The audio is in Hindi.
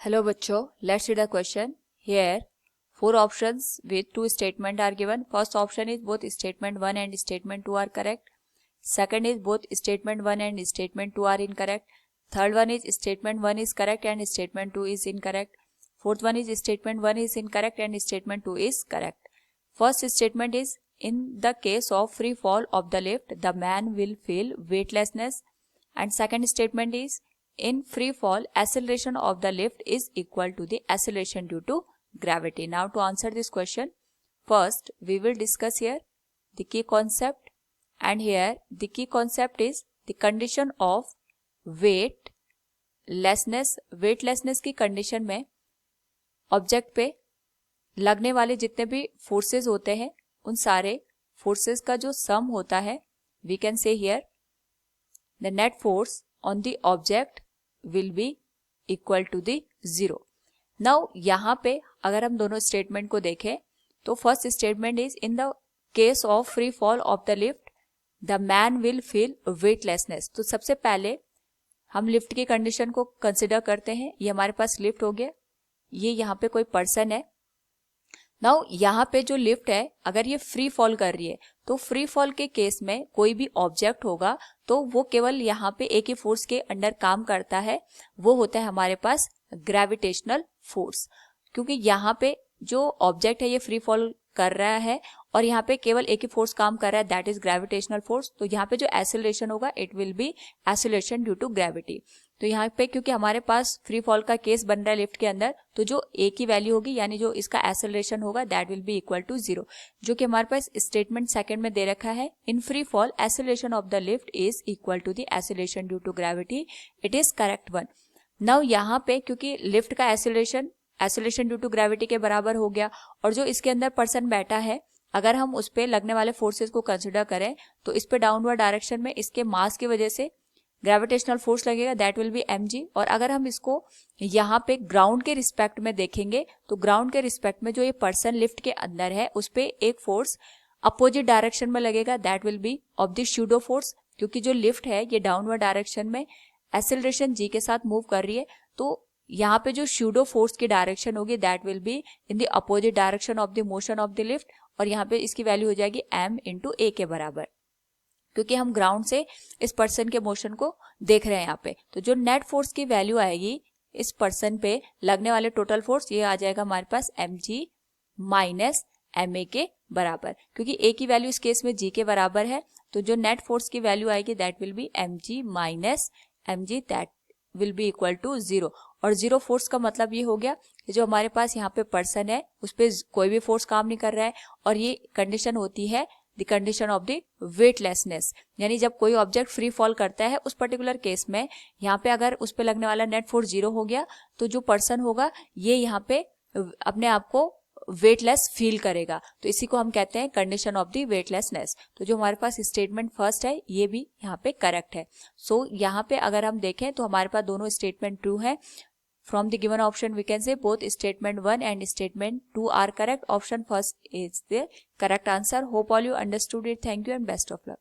Hello बच्चों, let's read the question. Here, four options with two statements are given. First option is both statement 1 and statement 2 are correct. Second is both statement 1 and statement 2 are incorrect. Third one is statement 1 is correct and statement 2 is incorrect. Fourth one is statement 1 is incorrect and statement 2 is correct. First statement is, in the case of free fall of the lift, the man will feel weightlessness. And second statement is, in free fall, acceleration of the lift is equal to the acceleration due to gravity. Now to answer this question, first we will discuss here the key concept, and here the key concept is the condition of weightlessness. weightlessness की कंडीशन में ऑब्जेक्ट पे लगने वाले जितने भी फोर्सेस होते हैं उन सारे फोर्सेस का जो सम होता है, we can say here the net force on the object will be equal to the zero. Now यहाँ पे अगर हम दोनों स्टेटमेंट को देखें तो first statement is, in the case of free fall of the lift the man will feel weightlessness. तो सबसे पहले हम लिफ्ट की कंडीशन को कंसिडर करते हैं. ये हमारे पास लिफ्ट हो गया, ये यहाँ पे कोई पर्सन है. नाउ यहाँ पे जो लिफ्ट है अगर ये फ्री फॉल कर रही है तो फ्री फॉल के केस में कोई भी ऑब्जेक्ट होगा तो वो केवल यहाँ पे एक ही फोर्स के अंडर काम करता है, वो होता है हमारे पास ग्रेविटेशनल फोर्स. क्योंकि यहाँ पे जो ऑब्जेक्ट है ये फ्री फॉल कर रहा है और यहाँ पे केवल एक ही फोर्स काम कर रहा है, दैट इज ग्रेविटेशनल फोर्स. तो यहाँ पे जो एक्सेलरेशन होगा it will be acceleration due to gravity. तो यहाँ पे क्योंकि हमारे पास फ्री फॉल का केस बन रहा है लिफ्ट के अंदर, तो जो एक ही वैल्यू होगी यानी जो इसका एक्सेलरेशन होगा that will be equal to 0, जो कि हमारे पास स्टेटमेंट सेकंड में दे रखा है. In free fall acceleration of the lift is equal to the acceleration due to gravity. It is correct one. Now यहाँ पे क्योंकि लिफ्ट का एक्सेलरेशन ड्यू टू ग्रेविटी के बराबर हो गया और जो इसके अंदर पर्सन बैठा है अगर हम उस पे लगने वाले फोर्सेस को कंसिडर करें तो इस पे डाउनवर्ड डायरेक्शन में इसके मास की वजह से ग्रेविटेशनल फोर्स लगेगा, दैट विल बी mg. और अगर हम इसको यहाँ पे ग्राउंड के रिस्पेक्ट में देखेंगे तो ग्राउंड के रिस्पेक्ट में जो ये पर्सन लिफ्ट के अंदर है उस पे एक फोर्स अपोजिट डायरेक्शन में लगेगा, that will B of the pseudo force. क्योंकि जो लिफ्ट है ये डाउनवर्ड डायरेक्शन में एक्सेलरेशन g के साथ मूव कर रही है, तो यहाँ पे जो सूडो फोर्स की डायरेक्शन होगी that will be in the opposite direction of the motion of the lift. और यहाँ पे इसकी वैल्यू हो जाएगी m इंटू a के बराबर, क्योंकि हम ग्राउंड से इस पर्सन के मोशन को देख रहे हैं यहाँ पे. तो जो नेट फोर्स की वैल्यू आएगी इस पर्सन पे लगने वाले टोटल फोर्स, ये आ जाएगा हमारे पास mg माइनस ma के बराबर. क्योंकि a की वैल्यू इस केस में g के बराबर है तो जो नेट फोर्स की वैल्यू आएगी that will be mg minus mg, that will be equal to 0. और 0 फोर्स का मतलब ये हो गया कि जो हमारे पास यहाँ पे पर्सन है उस पे कोई भी फोर्स काम नहीं कर रहा है. और ये कंडीशन होती है the condition of the weightlessness, यानी जब कोई ऑब्जेक्ट फ्री फॉल करता है उस पर्टिकुलर केस में यहाँ पे अगर उस पे लगने वाला नेट फोर्स 0 हो गया तो जो पर्सन होगा ये यहाँ पे अपने आप को वेटलेस फील करेगा. तो इसी को हम कहते हैं कंडीशन ऑफ द वेटलेसनेस. तो जो हमारे पास स्टेटमेंट फर्स्ट है ये भी यहाँ पे करेक्ट है. सो यहाँ पे अगर हम देखें तो हमारे पास दोनों स्टेटमेंट ट्रू है. From the given option we can say both statement 1 and statement 2 are correct. Option first is the correct answer. Hope all you understood it. Thank you and best of luck.